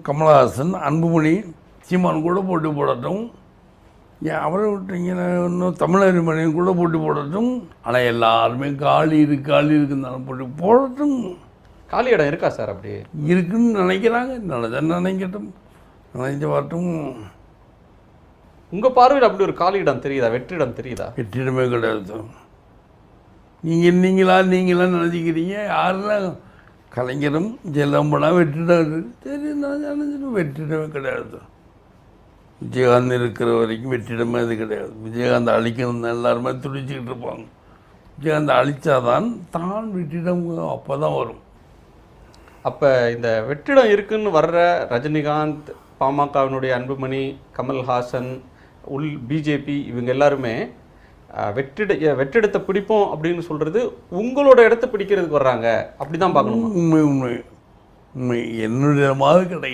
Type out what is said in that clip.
கமலஹாசன், அன்புமணி, சீமான் கூட போட்டி போடட்டும், ஏன் அவரை விட்டீங்கன்னா இன்னும் தமிழறிமணியும் கூட போட்டி போடட்டும். ஆனால் எல்லாருமே காலி இருக்குன்னு போட்டி போடட்டும். காலி இடம் இருக்கா சார்? அப்படி இருக்குன்னு நினைக்கிறாங்க. நினைக்கட்டும், நினைச்சு வரட்டும். உங்கள் பார்வையில் அப்படி ஒரு காலி இடம் தெரியுதா? வெற்றிடம் தெரியுதா? வெற்றிடமே கிடையாது. நீங்களா நினச்சிக்கிறீங்க. யாரெல்லாம் கலைஞரும் ஜெயலலிதா வெற்றிடம் சரி, நான் நினச்சிட்டு வெற்றிடமே கிடையாது. விஜயகாந்த் இருக்கிற வரைக்கும் வெற்றிடமே அது கிடையாது. விஜயகாந்த் அழிக்கணும் எல்லாருமே துடிச்சிக்கிட்டு இருப்பாங்க. விஜயகாந்த் அழித்தாதான் தான் வெற்றிடம் அப்போ தான் வரும். அப்போ இந்த வெற்றிடம் இருக்குன்னு வர்ற ரஜினிகாந்த், பாமகவினுடைய அன்புமணி, கமல்ஹாசன், பிஜேபி இவங்க எல்லாருமே வெற்றிடத்தை பிடிப்போம் அப்படின்னு சொல்கிறது உங்களோட இடத்த பிடிக்கிறதுக்கு வர்றாங்க. அப்படி தான் பார்க்கணும். உண்மை என்னுடைய கிடையாது.